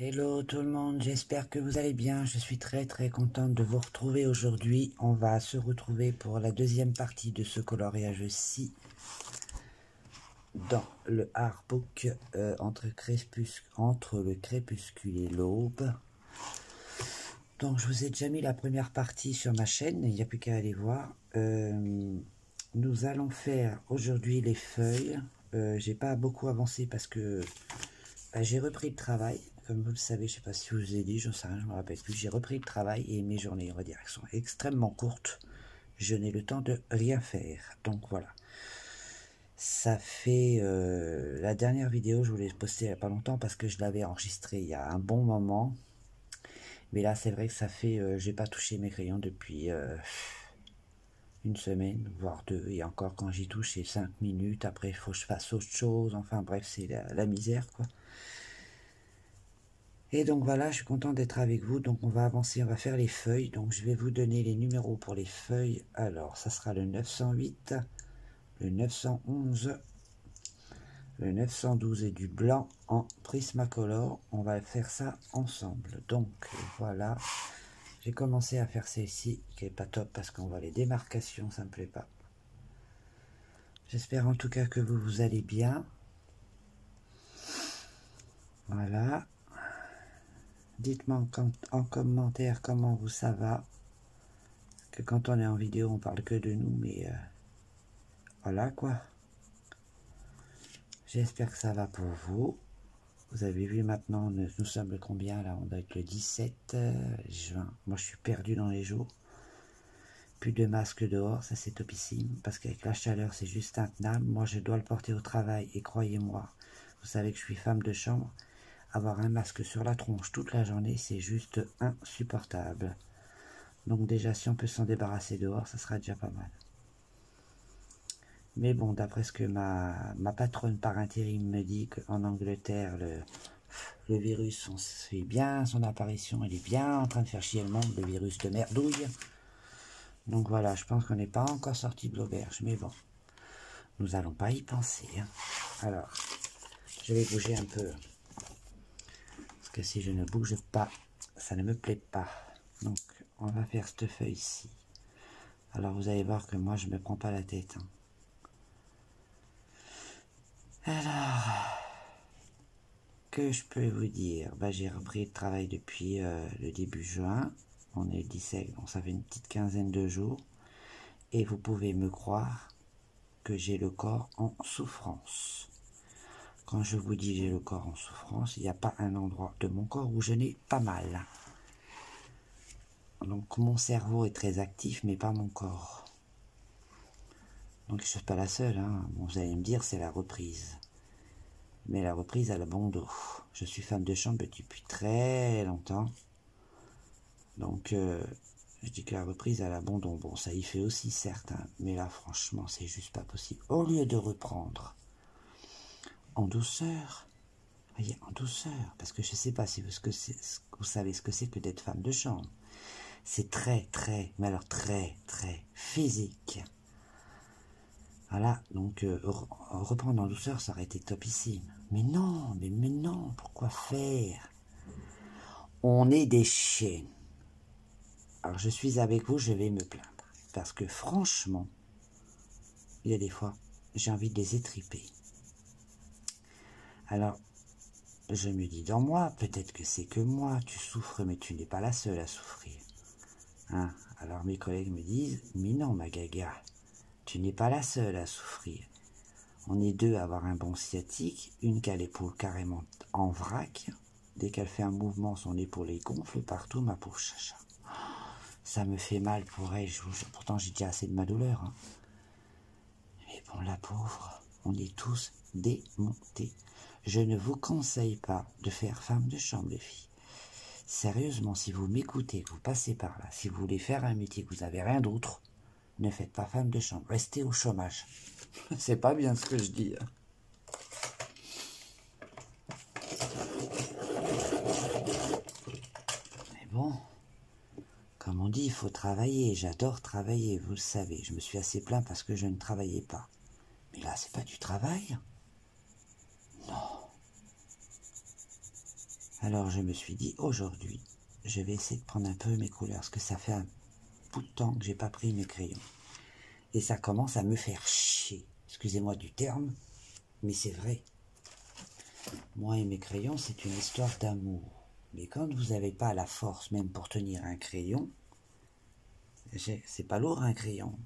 Hello tout le monde, j'espère que vous allez bien. Je suis très contente de vous retrouver aujourd'hui. On va se retrouver pour la deuxième partie de ce coloriage-ci dans le artbook entre le crépuscule et l'aube. Donc je vous ai déjà mis la première partie sur ma chaîne, il n'y a plus qu'à aller voir. Nous allons faire aujourd'hui les feuilles. J'ai pas beaucoup avancé parce que j'ai repris le travail. Comme vous le savez, je ne sais pas si je vous ai dit, je ne me rappelle plus, j'ai repris le travail et mes journées, on va dire, sont extrêmement courtes. Je n'ai le temps de rien faire. Donc voilà. Ça fait... la dernière vidéo, je voulais poster il n'y a pas longtemps parce que je l'avais enregistrée il y a un bon moment. Mais là, c'est vrai que ça fait... j'ai pas touché mes crayons depuis une semaine, voire deux. Et encore, quand j'y touche, c'est 5 minutes. Après, il faut que je fasse autre chose. Enfin bref, c'est la misère, quoi. Et donc voilà, je suis content d'être avec vous. Donc on va avancer, on va faire les feuilles. Donc je vais vous donner les numéros pour les feuilles. Alors ça sera le 908, le 911, le 912 et du blanc en Prismacolor. On va faire ça ensemble. Donc voilà, j'ai commencé à faire celle-ci qui est pas top parce qu'on voit les démarcations, ça me plaît pas. J'espère en tout cas que vous allez bien. Voilà. Dites-moi en commentaire comment ça va. Que quand on est en vidéo, on parle que de nous, mais voilà quoi. J'espère que ça va pour vous. Vous avez vu maintenant, nous sommes le combien là? On doit être le 17 juin. Moi, je suis perdu dans les jours. Plus de masque dehors, ça c'est topissime. Parce qu'avec la chaleur, c'est juste intenable. Moi, je dois le porter au travail. Et croyez-moi, vous savez que je suis femme de chambre. Avoir un masque sur la tronche toute la journée, c'est juste insupportable. Donc déjà, si on peut s'en débarrasser dehors, ça sera déjà pas mal. Mais bon, d'après ce que ma patronne par intérim me dit, qu'en Angleterre, le virus, on fait bien son apparition, il est bien en train de faire chier le monde, le virus de merdouille. Donc voilà, je pense qu'on n'est pas encore sorti de l'auberge, mais bon, nous n'allons pas y penser. Hein. Alors, je vais bouger un peu. Parce que si je ne bouge pas, ça ne me plaît pas. Donc, on va faire cette feuille-ci. Alors, vous allez voir que moi, je ne me prends pas la tête. Hein. Alors, que je peux vous dire? J'ai repris le travail depuis le début juin. On est le 17, donc ça fait une petite quinzaine de jours. Et vous pouvez me croire que j'ai le corps en souffrance. Quand je vous dis j'ai le corps en souffrance, il n'y a pas un endroit de mon corps où je n'ai pas mal. Donc mon cerveau est très actif, mais pas mon corps. Donc je ne suis pas la seule. Hein. Bon, vous allez me dire, c'est la reprise. Mais la reprise a le bon dos. Je suis femme de chambre depuis très longtemps. Donc, je dis que la reprise a la bon dos. Bon, ça y fait aussi, certes. Hein, mais là, franchement, c'est juste pas possible. Au lieu de reprendre en douceur, voyez, en douceur, parce que je sais pas si vous savez ce que c'est que d'être femme de chambre. C'est très, mais alors très physique. Voilà, donc reprendre en douceur, ça aurait été topissime. Mais non, mais non, pourquoi faire? On est des chiens. Alors je suis avec vous, je vais me plaindre. Parce que franchement, il y a des fois, j'ai envie de les étriper. Alors, je me dis dans moi, peut-être que c'est que moi, tu souffres, mais tu n'es pas la seule à souffrir. Hein? Alors mes collègues me disent, mais non ma gaga, tu n'es pas la seule à souffrir. On est deux à avoir un bon sciatique, une qui a l'épaule carrément en vrac. Dès qu'elle fait un mouvement, son épaule est gonfle partout, ma pauvre chacha. Ça me fait mal pour elle, pourtant j'ai déjà assez de ma douleur. Hein. Mais bon, la pauvre, on est tous démontés. Je ne vous conseille pas de faire femme de chambre, les filles. Sérieusement, si vous m'écoutez, que vous passez par là, si vous voulez faire un métier, que vous n'avez rien d'autre, ne faites pas femme de chambre, restez au chômage. C'est pas bien ce que je dis. Hein. Mais bon, comme on dit, il faut travailler. J'adore travailler, vous le savez. Je me suis assez plaint parce que je ne travaillais pas. Mais là, c'est pas du travail. Non. Alors je me suis dit, aujourd'hui, je vais essayer de prendre un peu mes couleurs, parce que ça fait un bout de temps que j'ai pas pris mes crayons. Et ça commence à me faire chier. Excusez-moi du terme, mais c'est vrai. Moi et mes crayons, c'est une histoire d'amour. Mais quand vous n'avez pas la force même pour tenir un crayon, c'est pas lourd un crayon,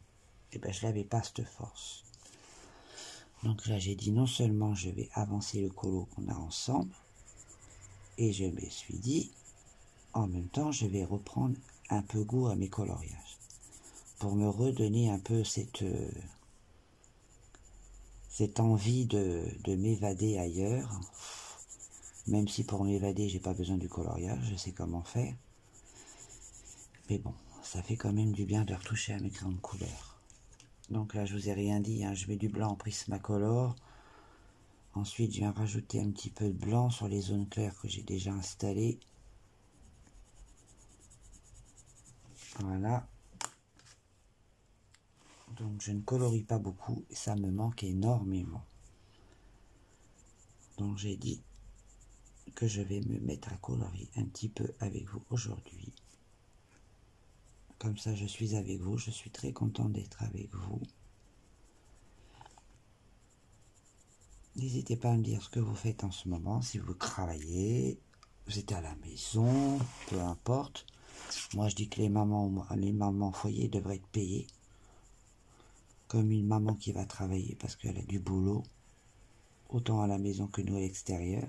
et ben je n'avais pas cette force. Donc là j'ai dit non seulement je vais avancer le colo qu'on a ensemble, et je me suis dit en même temps je vais reprendre un peu goût à mes coloriages, pour me redonner un peu cette envie de m'évader ailleurs, même si pour m'évader j'ai pas besoin du coloriage, je sais comment faire, mais bon, ça fait quand même du bien de retoucher à mes crayons de couleur. Donc là je vous ai rien dit, hein, je mets du blanc en Prismacolor, ensuite je viens rajouter un petit peu de blanc sur les zones claires que j'ai déjà installées, voilà. Donc je ne colorie pas beaucoup, et ça me manque énormément. Donc j'ai dit que je vais me mettre à colorier un petit peu avec vous aujourd'hui. Comme ça je suis avec vous, je suis très content d'être avec vous. N'hésitez pas à me dire ce que vous faites en ce moment, si vous travaillez, vous êtes à la maison, peu importe. Moi je dis que les mamans foyer devraient être payées, comme une maman qui va travailler parce qu'elle a du boulot, autant à la maison que nous à l'extérieur.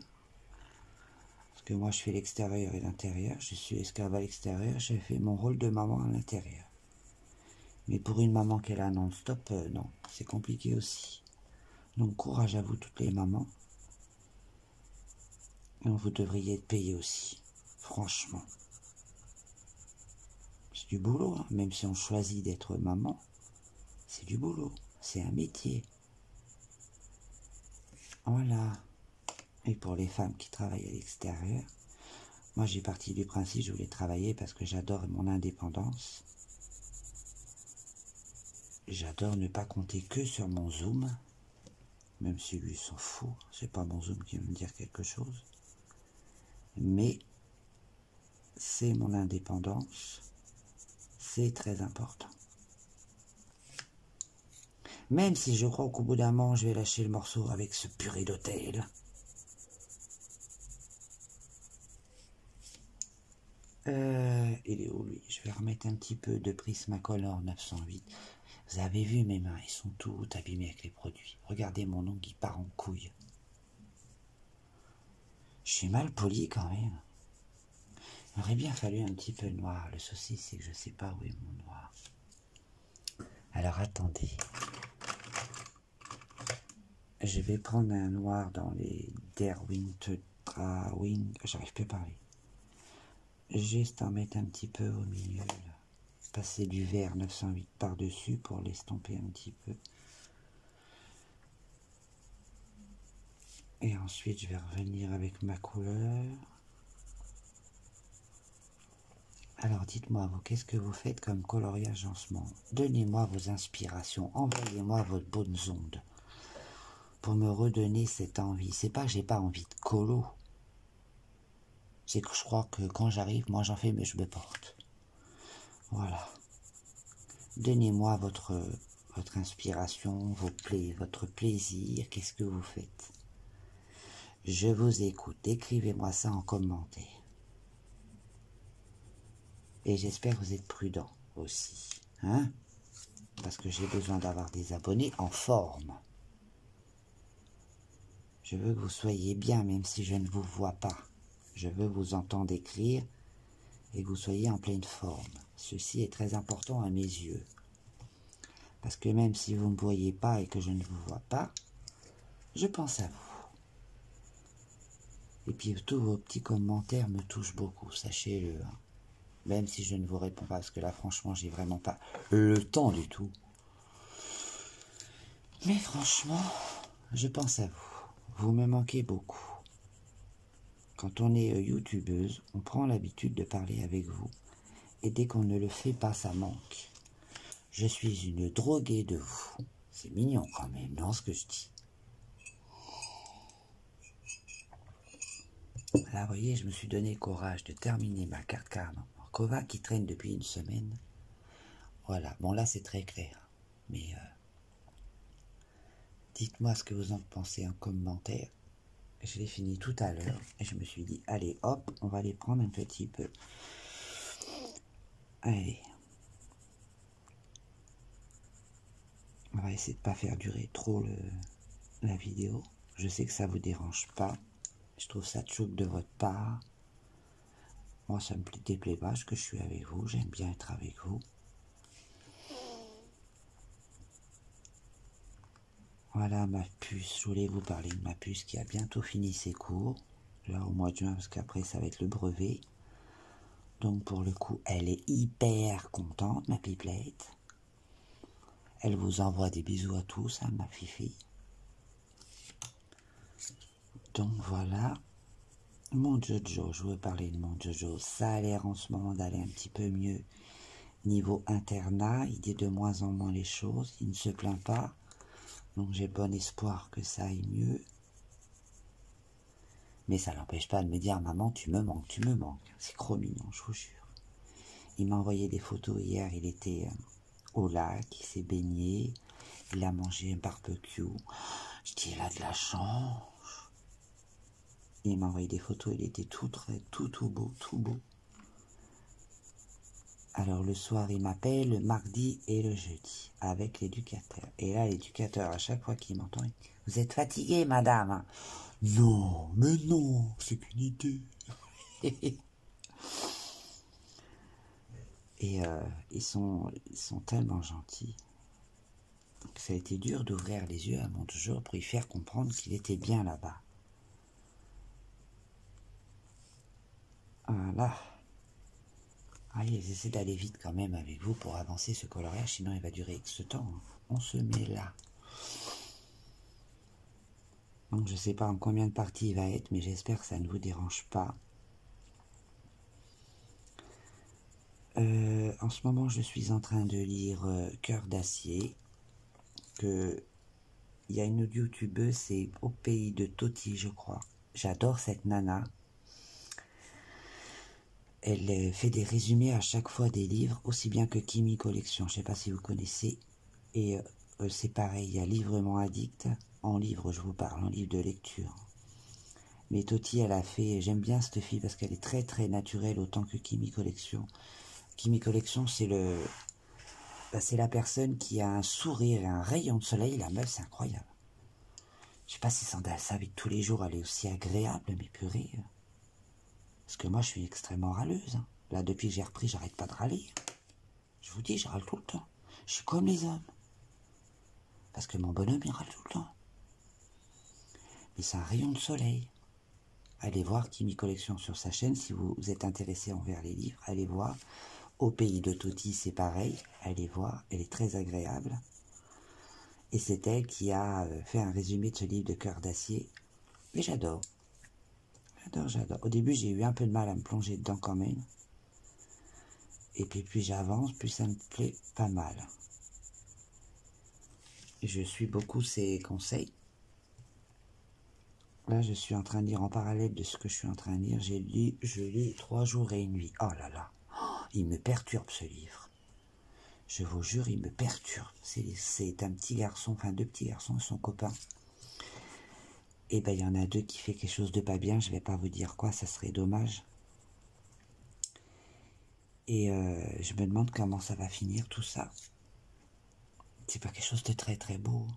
Parce que moi je fais l'extérieur et l'intérieur, je suis esclave à l'extérieur, j'ai fait mon rôle de maman à l'intérieur. Mais pour une maman qui est là non-stop, non, c'est compliqué aussi. Donc courage à vous toutes les mamans. Et vous devriez être payées aussi, franchement. C'est du boulot, hein. Même si on choisit d'être maman, c'est du boulot, c'est un métier. Voilà. Et pour les femmes qui travaillent à l'extérieur, moi j'ai parti du principe, je voulais travailler parce que j'adore mon indépendance. J'adore ne pas compter que sur mon Zoom, même si lui s'en fout, c'est pas mon Zoom qui va me dire quelque chose. Mais c'est mon indépendance, c'est très important. Même si je crois qu'au bout d'un moment, je vais lâcher le morceau avec ce purée d'hôtel. Il est où lui? Je vais remettre un petit peu de Prismacolor 908. Vous avez vu mes mains, ils sont tout abîmés avec les produits. Regardez mon ongle, il part en couille. Je suis mal poli quand même. Il aurait bien fallu un petit peu noir. Le souci, c'est que je ne sais pas où est mon noir. Alors attendez. Je vais prendre un noir dans les Derwent Trawing. J'arrive plus à parler. Juste en mettre un petit peu au milieu. Là. Passer du vert 908 par-dessus pour l'estomper un petit peu. Et ensuite, je vais revenir avec ma couleur. Alors, dites-moi, vous, qu'est-ce que vous faites comme coloriage en ce moment? Donnez-moi vos inspirations, envoyez-moi vos bonnes ondes pour me redonner cette envie. C'est pas que j'ai pas envie de colo. C'est que je crois que quand j'arrive, moi j'en fais, mais je me porte. Voilà. Donnez-moi votre inspiration, votre plaisir, qu'est-ce que vous faites? Je vous écoute, écrivez-moi ça en commentaire. Et j'espère que vous êtes prudents aussi, hein? Parce que j'ai besoin d'avoir des abonnés en forme. Je veux que vous soyez bien, même si je ne vous vois pas. Je veux vous entendre écrire et que vous soyez en pleine forme. Ceci est très important à mes yeux. Parce que même si vous ne me voyez pas et que je ne vous vois pas, je pense à vous. Et puis tous vos petits commentaires me touchent beaucoup, sachez-le. Hein. Même si je ne vous réponds pas, parce que là franchement j'ai vraiment pas le temps du tout. Mais franchement, je pense à vous. Vous me manquez beaucoup. Quand on est youtubeuse, on prend l'habitude de parler avec vous. Et dès qu'on ne le fait pas, ça manque. Je suis une droguée de vous. C'est mignon quand même, non, ce que je dis. Là, vous voyez, je me suis donné le courage de terminer ma carte karma Morkova qui traîne depuis une semaine. Voilà, bon là c'est très clair. Mais dites-moi ce que vous en pensez en commentaire. Je l'ai fini tout à l'heure et je me suis dit, allez hop, on va les prendre un petit peu. Allez. On va essayer de ne pas faire durer trop la vidéo. Je sais que ça vous dérange pas. Je trouve ça choc de votre part. Moi, ça me déplaît pas que je suis avec vous. J'aime bien être avec vous. Voilà ma puce. Je voulais vous parler de ma puce qui a bientôt fini ses cours. Là, au mois de juin, parce qu'après, ça va être le brevet. Donc, pour le coup, elle est hyper contente, ma pipelette. Elle vous envoie des bisous à tous, hein, ma fifi. Donc, voilà. Mon Jojo, je veux parler de mon Jojo. Ça a l'air en ce moment d'aller un petit peu mieux. Niveau internat, il dit de moins en moins les choses. Il ne se plaint pas. Donc j'ai bon espoir que ça aille mieux. Mais ça n'empêche pas de me dire, maman, tu me manques, tu me manques. C'est trop mignon, je vous jure. Il m'a envoyé des photos hier. Il était au lac, il s'est baigné. Il a mangé un barbecue. Je dis, il a de la chance. Il m'a envoyé des photos, il était tout beau, tout beau. Alors le soir, il m'appelle le mardi et le jeudi avec l'éducateur. Et là, l'éducateur, à chaque fois qu'il m'entend, il dit, vous êtes fatiguée, madame? Non, mais non, c'est qu'une idée. Et ils sont tellement gentils. Donc, ça a été dur d'ouvrir les yeux à mon Jojo pour lui faire comprendre qu'il était bien là-bas. Voilà. Allez, j'essaie d'aller vite quand même avec vous pour avancer ce coloriage, sinon il va durer X temps. On se met là. Donc je ne sais pas en combien de parties il va être, mais j'espère que ça ne vous dérange pas. En ce moment, je suis en train de lire Cœur d'acier. Il y a une autre youtubeuse, c'est Au pays de Toti, je crois. J'adore cette nana. Elle fait des résumés à chaque fois des livres, aussi bien que Kimi Collection. Je ne sais pas si vous connaissez. Et c'est pareil, il y a Livrement Addict. En livre, je vous parle, en livre de lecture. Mais Toti, elle a fait... J'aime bien cette fille parce qu'elle est très très naturelle, autant que Kimi Collection. Kimi Collection, c'est la personne qui a un sourire et un rayon de soleil. La meuf, c'est incroyable. Je sais pas si ça avec tous les jours, elle est aussi agréable, mais purée. Parce que moi, je suis extrêmement râleuse. Hein. Là, depuis que j'ai repris, j'arrête pas de râler. Je vous dis, je râle tout le temps. Je suis comme les hommes. Parce que mon bonhomme, il râle tout le temps. Mais c'est un rayon de soleil. Allez voir Kimi Collection sur sa chaîne. Si vous êtes intéressé envers les livres, allez voir. Au pays de Toti, c'est pareil. Allez voir, elle est très agréable. Et c'est elle qui a fait un résumé de ce livre de Cœur d'acier. Et j'adore. J'adore. Au début, j'ai eu un peu de mal à me plonger dedans quand même. Et puis plus j'avance, plus ça me plaît pas mal. Je suis beaucoup ses conseils. Là, je suis en train de lire en parallèle de ce que je suis en train de lire. Je lis 3 jours et une nuit. Oh là là. Il me perturbe ce livre. Je vous jure, il me perturbe. C'est un petit garçon, enfin 2 petits garçons et son copain. Et ben il y en a 2 qui fait quelque chose de pas bien. Je vais pas vous dire quoi, ça serait dommage. Et je me demande comment ça va finir tout ça. C'est pas quelque chose de très très beau.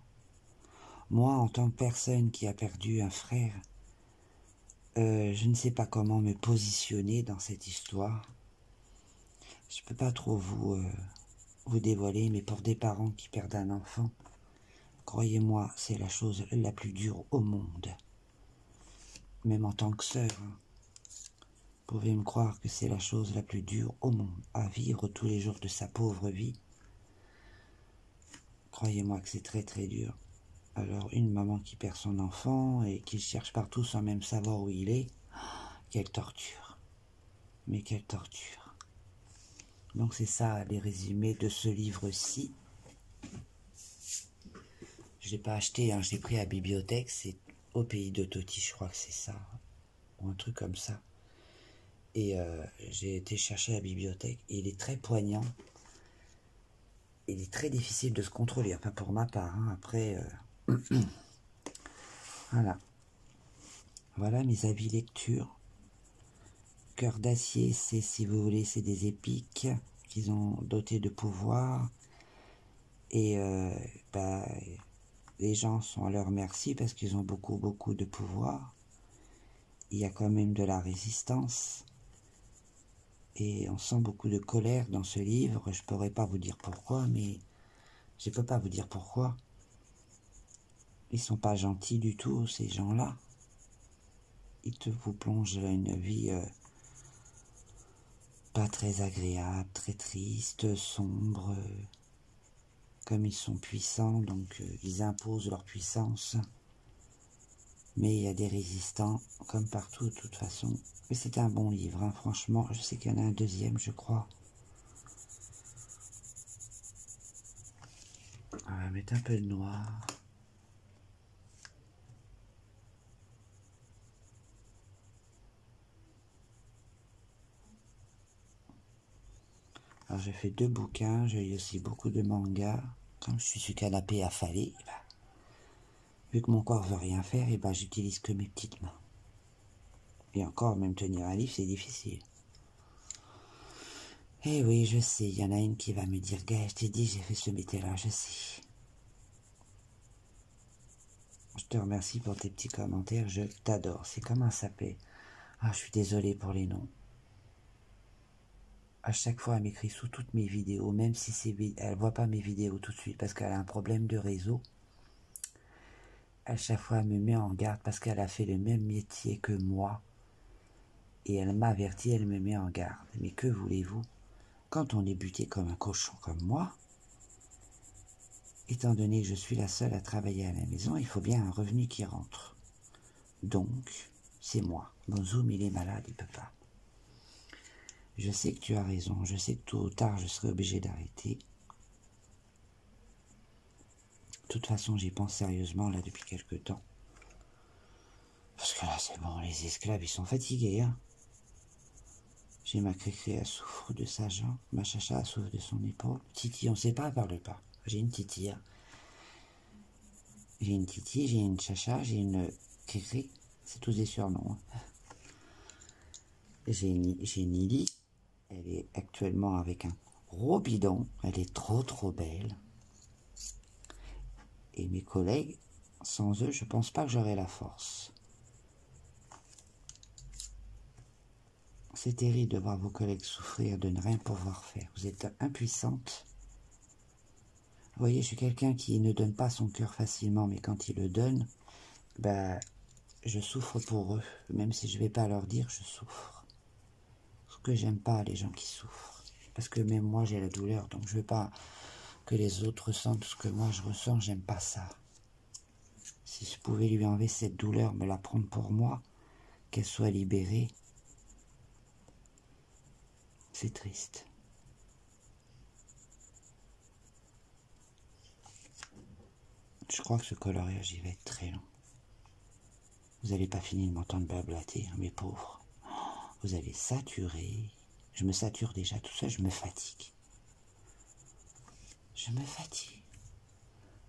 Moi, en tant que personne qui a perdu un frère, je ne sais pas comment me positionner dans cette histoire. Je peux pas trop vous dévoiler, mais pour des parents qui perdent un enfant, croyez-moi, c'est la chose la plus dure au monde. Même en tant que sœur, hein. Vous pouvez me croire que c'est la chose la plus dure au monde, à vivre tous les jours de sa pauvre vie. Croyez-moi que c'est très très dur. Alors une maman qui perd son enfant et qui cherche partout sans même savoir où il est, quelle torture. Mais quelle torture. Donc c'est ça les résumés de ce livre-ci. Je ne l'ai pas acheté, hein, je l'ai pris à la bibliothèque, c'est Au pays de Toti, je crois que c'est ça. ou un truc comme ça. Et j'ai été chercher à la bibliothèque, et il est très poignant. Il est très difficile de se contrôler, enfin pour ma part, hein. Après, voilà. Voilà mes avis lecture. Cœur d'acier, c'est, si vous voulez, c'est des épiques qu'ils ont dotés de pouvoir. Et bah, les gens sont à leur merci parce qu'ils ont beaucoup de pouvoir. Il y a quand même de la résistance. Et on sent beaucoup de colère dans ce livre. Je pourrais pas vous dire pourquoi, mais je peux pas vous dire pourquoi. Ils sont pas gentils du tout, ces gens-là. Ils te vous plongent dans une vie pas très agréable, très triste, sombre. Comme ils sont puissants, donc ils imposent leur puissance. Mais il y a des résistants, comme partout de toute façon. Mais c'est un bon livre, hein, franchement. Je sais qu'il y en a un deuxième, je crois. On va mettre un peu de noir. Alors j'ai fait 2 bouquins, j'ai eu aussi beaucoup de mangas. Comme je suis sur canapé affalé, bah, vu que mon corps veut rien faire, et bah, j'utilise que mes petites mains. Et encore, même tenir un livre, c'est difficile. Eh oui, je sais, il y en a une qui va me dire, Gaël, je t'ai dit, j'ai fait ce métier-là, je sais. Je te remercie pour tes petits commentaires, je t'adore. C'est comment ça s'appelait? Ah, je suis désolé pour les noms. À chaque fois, elle m'écrit sous toutes mes vidéos, même si elle voit pas mes vidéos tout de suite parce qu'elle a un problème de réseau. À chaque fois, elle me met en garde parce qu'elle a fait le même métier que moi. Et elle m'avertit, elle me met en garde. Mais que voulez-vous? Quand on est buté comme un cochon comme moi, étant donné que je suis la seule à travailler à la maison, il faut bien un revenu qui rentre. Donc, c'est moi. Mon Zoom, il est malade, il peut pas. Je sais que tu as raison, je sais que tôt ou tard, je serai obligé d'arrêter. De toute façon, j'y pense sérieusement, là, depuis quelque temps. Parce que là, c'est bon, les esclaves, ils sont fatigués, hein. J'ai ma Crécré, elle souffre de sa jambe, ma Chacha, elle souffre de son épaule. Titi, on sait pas, elle parle pas. J'ai une Titi, hein. J'ai une Titi, j'ai une Chacha, j'ai une Crécré, c'est tous des surnoms, hein. J'ai Nili, elle est actuellement avec un gros bidon, elle est trop belle. Et mes collègues, sans eux, je pense pas que j'aurais la force. C'est terrible de voir vos collègues souffrir, de ne rien pouvoir faire. Vous êtes impuissante. Vous voyez, je suis quelqu'un qui ne donne pas son cœur facilement, mais quand il le donne, bah, je souffre pour eux. Même si je vais pas leur dire, je souffre. Parce que j'aime pas les gens qui souffrent. Parce que même moi, j'ai la douleur, donc je veux pas que les autres ressentent ce que moi je ressens, j'aime pas ça. Si je pouvais lui enlever cette douleur, me la prendre pour moi, qu'elle soit libérée, c'est triste. Je crois que ce coloriage, il va être très long. Vous n'allez pas finir de m'entendre blablater, hein, mes pauvres. Vous allez saturer. Je me sature déjà tout seul, je me fatigue. Je me fatigue.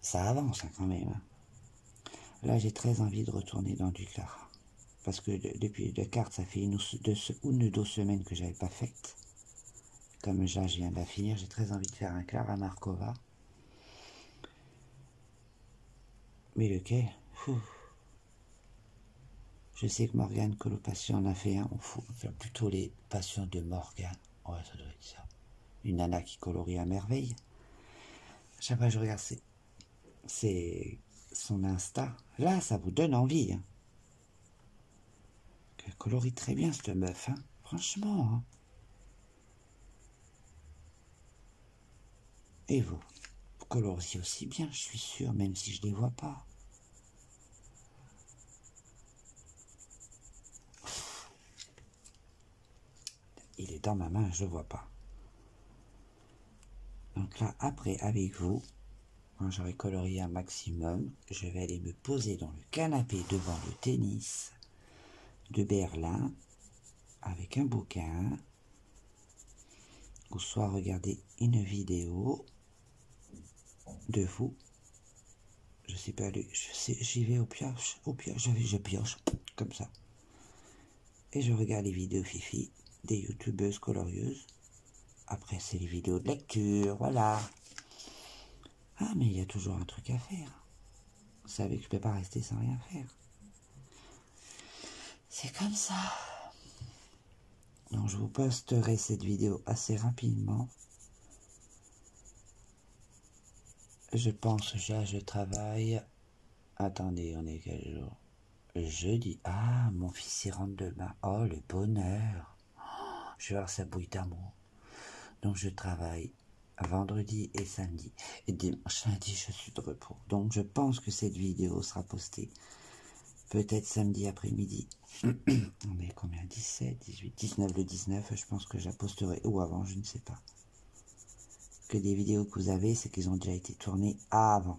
Ça avance hein, quand même. Hein. Là, j'ai très envie de retourner dans du Clara. Parce que depuis deux cartes, ça fait une ou deux semaines que j'avais pas faite. Comme là, je viens de la finir, j'ai très envie de faire un Clara Markova. Mais lequel? Je sais que Morgane Colopassian en a fait un. On va faire plutôt les passions de Morgane. Ouais, ça doit être ça. Une nana qui colorie à merveille. Chaque fois que je regarde c'est son Insta. Là, ça vous donne envie. Hein. Elle colorie très bien, cette meuf. Hein. Franchement. Hein. Et vous coloriez aussi bien, je suis sûr, même si je ne les vois pas. Il est dans ma main, je ne le vois pas. Donc là, après, avec vous, quand j'aurai colorié un maximum, je vais aller me poser dans le canapé devant le tennis, de Berlin avec un bouquin, ou soit regarder une vidéo de vous. Je sais pas, j'y vais au pioche, je pioche, comme ça. Et je regarde les vidéos fifi des youtubeuses colorieuses. Après, c'est les vidéos de lecture, voilà. Ah, mais il y a toujours un truc à faire. Vous savez que je peux pas rester sans rien faire. C'est comme ça. Donc, je vous posterai cette vidéo assez rapidement. Je pense déjà, je travaille. Attendez, on est quel jour? Jeudi. Ah, mon fils y rentre demain. Oh, le bonheur. Je vais avoir sa bouille d'amour. Donc, je travaille vendredi et samedi. Et dimanche, lundi, je suis de repos. Donc, je pense que cette vidéo sera postée peut-être samedi après-midi. On est combien? 17, 18, 19, le 19. Je pense que je la posterai. Ou avant, je ne sais pas. Que des vidéos que vous avez, c'est qu'ils ont déjà été tournées avant.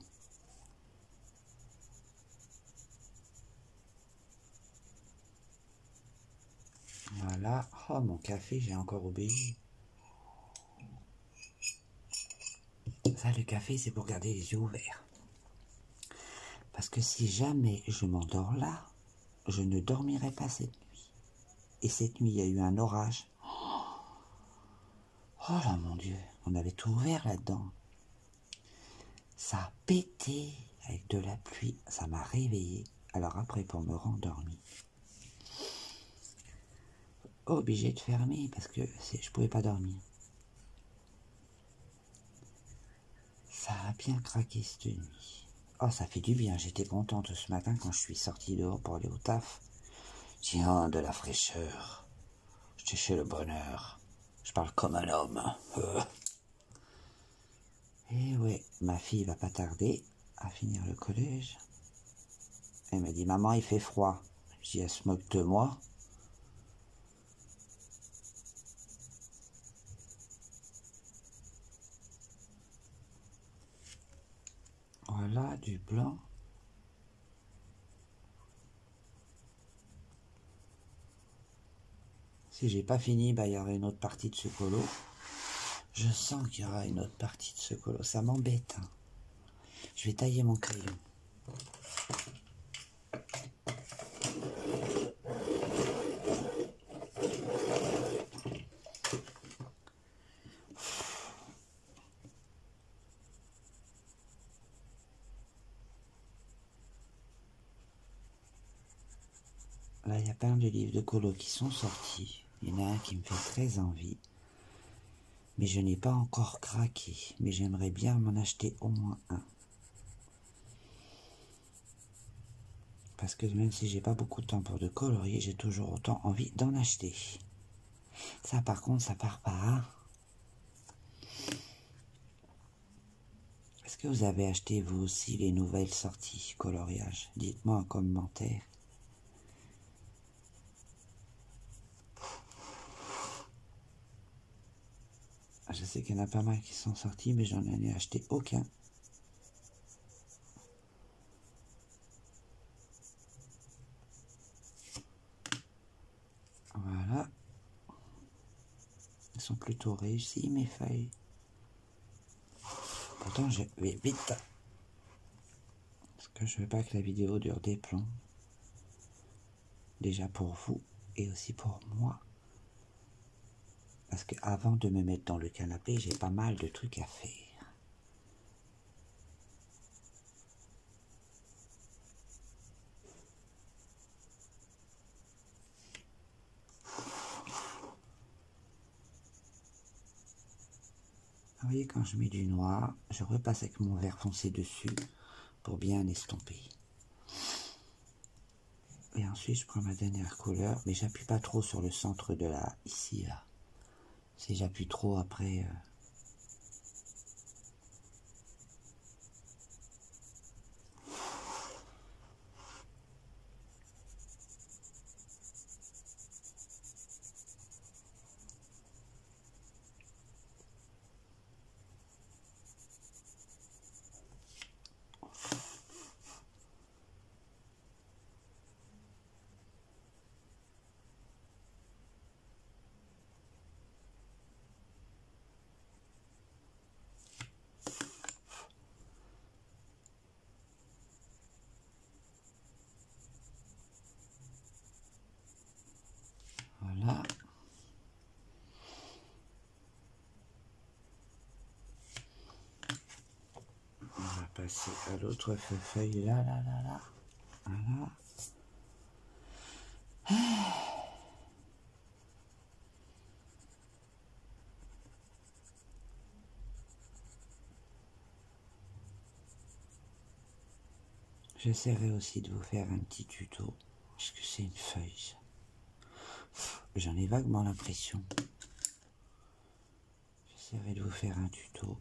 Voilà. Oh, mon café, j'ai encore obéi. Ça, le café, c'est pour garder les yeux ouverts. Parce que si jamais je m'endors là, je ne dormirai pas cette nuit. Et cette nuit, il y a eu un orage. Oh là, mon Dieu, on avait tout ouvert là-dedans. Ça a pété avec de la pluie. Ça m'a réveillé. Alors après, pour me rendormir, obligé de fermer parce que je pouvais pas dormir. Ça a bien craqué cette nuit. Oh, ça fait du bien. J'étais contente ce matin quand je suis sortie dehors pour aller au taf. Tiens, de la fraîcheur. J'étais chez le bonheur. Je parle comme un homme. Et ouais, ma fille va pas tarder à finir le collège. Elle m'a dit, maman, il fait froid. Je dis, elle se moque de moi. Voilà, du blanc. Si j'ai pas fini, bah, il y aura une autre partie de ce colo. Je sens qu'il y aura une autre partie de ce colo. Ça m'embête. Hein. Je vais tailler mon crayon. Là, il y a plein de livres de colo qui sont sortis. Il y en a un qui me fait très envie. Mais je n'ai pas encore craqué. Mais j'aimerais bien m'en acheter au moins un. Parce que même si j'ai pas beaucoup de temps pour de colorier, j'ai toujours autant envie d'en acheter. Ça, par contre, ça part pas. Hein. Est-ce que vous avez acheté, vous aussi, les nouvelles sorties coloriage? Dites-moi en commentaire. Je sais qu'il y en a pas mal qui sont sortis, mais j'en ai acheté aucun. Voilà. Elles sont plutôt réussies, mes feuilles. Pourtant, je vais vite. Parce que je veux pas que la vidéo dure des plombs. Déjà pour vous et aussi pour moi. Parce que avant de me mettre dans le canapé, j'ai pas mal de trucs à faire. Vous voyez, quand je mets du noir, je repasse avec mon vert foncé dessus pour bien estomper. Et ensuite, je prends ma dernière couleur, mais j'appuie pas trop sur le centre de la... ici, là. Si j'appuie trop, après... passer à l'autre feuille là, là, là, là. Voilà. J'essaierai aussi de vous faire un petit tuto. Est-ce que c'est une feuille? J'en ai vaguement l'impression. J'essaierai de vous faire un tuto.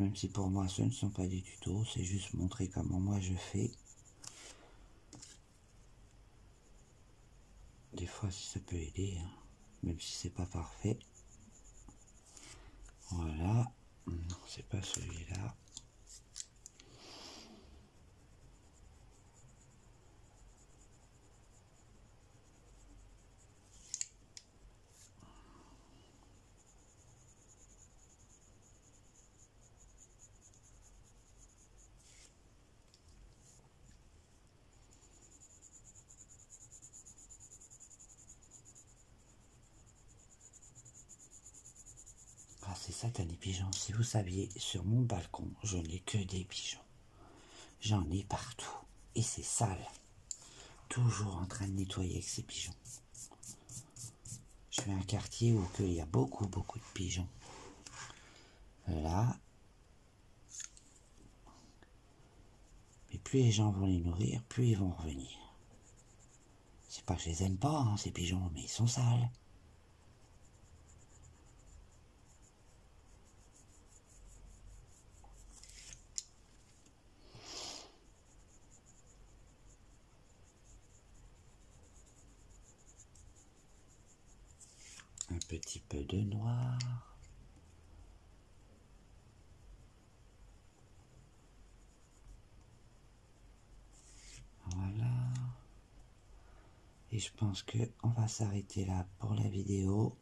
Même si pour moi ce ne sont pas des tutos, c'est juste montrer comment moi je fais. Des fois si ça peut aider, hein, même si c'est pas parfait. Voilà. Non, c'est pas celui-là. Ah, c'est ça, t'as des pigeons. Si vous saviez, sur mon balcon, je n'ai que des pigeons. J'en ai partout. Et c'est sale. Toujours en train de nettoyer avec ces pigeons. Je fais un quartier où il y a beaucoup de pigeons. Là. Mais plus les gens vont les nourrir, plus ils vont revenir. C'est pas que je les aime pas, hein, ces pigeons, mais ils sont sales. Un petit peu de noir. Voilà. Et je pense qu'on va s'arrêter là pour la vidéo.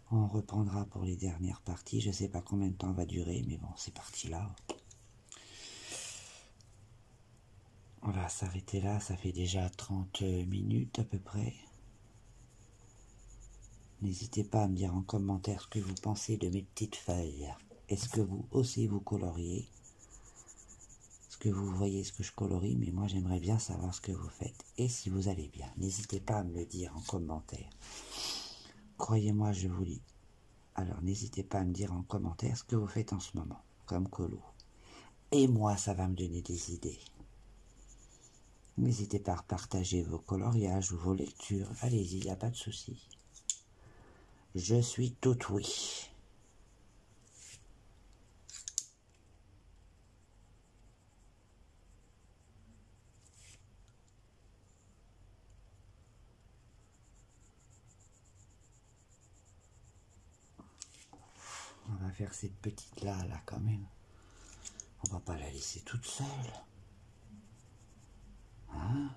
On reprendra pour les dernières parties. Je sais pas combien de temps va durer, mais bon, c'est parti là. On va s'arrêter là, ça fait déjà 30 minutes à peu près. N'hésitez pas à me dire en commentaire ce que vous pensez de mes petites feuilles. Est-ce que vous aussi vous coloriez? Est-ce que vous voyez ce que je colorie? Mais moi j'aimerais bien savoir ce que vous faites. Et si vous allez bien, n'hésitez pas à me le dire en commentaire. Croyez-moi, je vous lis. Alors n'hésitez pas à me dire en commentaire ce que vous faites en ce moment, comme colo. Et moi, ça va me donner des idées. N'hésitez pas à partager vos coloriages ou vos lectures. Allez-y, il n'y a pas de souci. Je suis tout oui. On va faire cette petite là quand même. On va pas la laisser toute seule. Hein?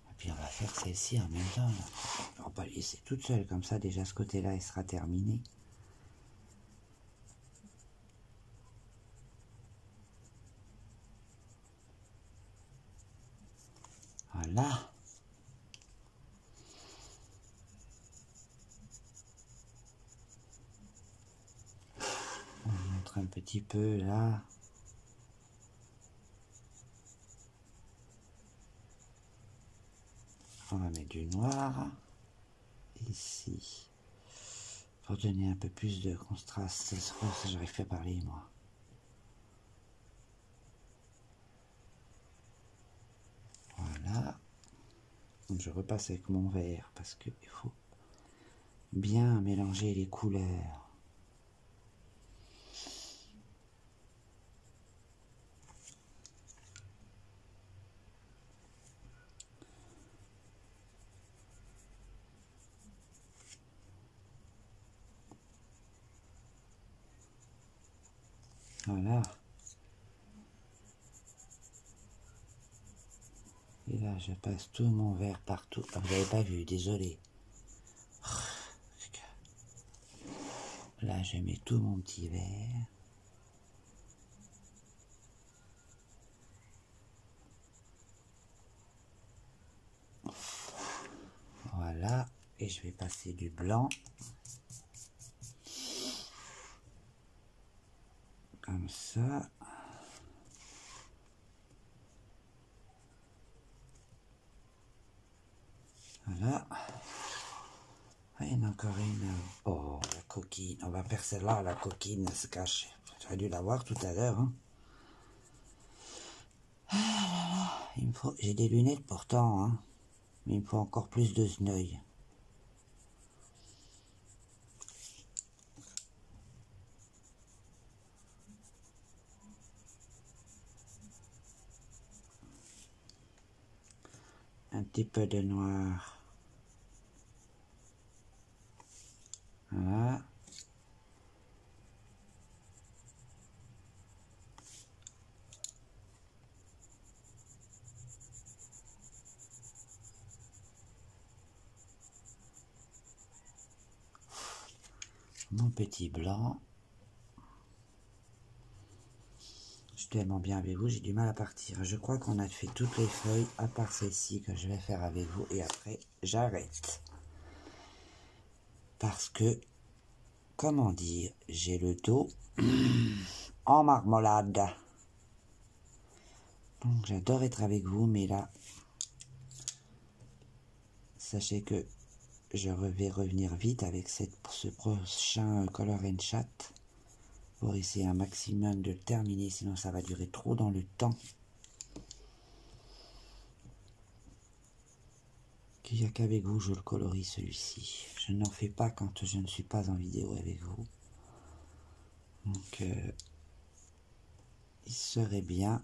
Et puis on va faire celle-ci en même temps. Là. On va pas la laisser toute seule comme ça. Déjà ce côté-là, il sera terminé. Voilà. On montre un petit peu là. On va mettre du noir ici pour donner un peu plus de contraste. J'arrive pas à parler moi. Voilà. Je repasse avec mon verre parce qu'il faut bien mélanger les couleurs. Voilà. Et là, je passe tout mon verre partout. Ah, vous n'avez pas vu, désolé. Là, je mets tout mon petit verre. Et je vais passer du blanc. Comme ça. Voilà. Ah, il y en a encore une. Oh, la coquine. On va faire celle-là, la coquine se cache. J'aurais dû la voir tout à l'heure. Hein. Ah là là, il me faut... J'ai des lunettes pourtant, hein. Mais il me faut encore plus de zneuil. Un petit peu de noir. Voilà. Mon petit blanc. Je suis tellement bien avec vous, j'ai du mal à partir. Je crois qu'on a fait toutes les feuilles, à part celle-ci que je vais faire avec vous. Et après, j'arrête. Parce que, comment dire, j'ai le dos en marmelade. Donc j'adore être avec vous, mais là, sachez que je vais revenir vite avec ce prochain Color and Chat pour essayer un maximum de le terminer, sinon ça va durer trop dans le temps. Il n'y a qu'avec vous je le colorie celui-ci. Je n'en fais pas quand je ne suis pas en vidéo avec vous. Donc il serait bien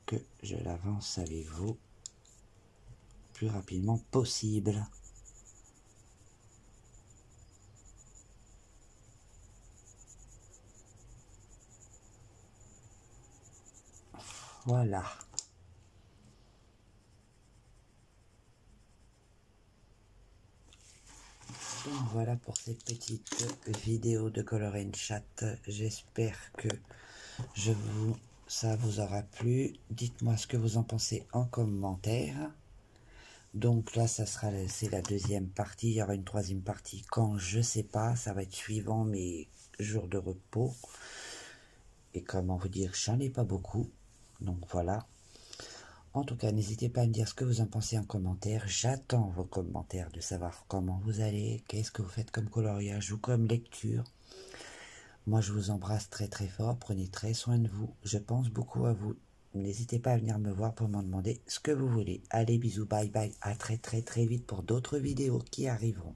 que je l'avance avec vous le plus rapidement possible. Voilà. Donc voilà pour cette petite vidéo de Color and Chat. J'espère que ça vous aura plu. Dites-moi ce que vous en pensez en commentaire. Donc là, c'est la deuxième partie. Il y aura une troisième partie quand je sais pas. Ça va être suivant mes jours de repos. Et comment vous dire, j'en ai pas beaucoup. Donc voilà. En tout cas, n'hésitez pas à me dire ce que vous en pensez en commentaire. J'attends vos commentaires de savoir comment vous allez, qu'est-ce que vous faites comme coloriage ou comme lecture. Moi, je vous embrasse très très fort. Prenez très soin de vous. Je pense beaucoup à vous. N'hésitez pas à venir me voir pour m'en demander ce que vous voulez. Allez, bisous, bye bye. À très très très vite pour d'autres vidéos qui arriveront.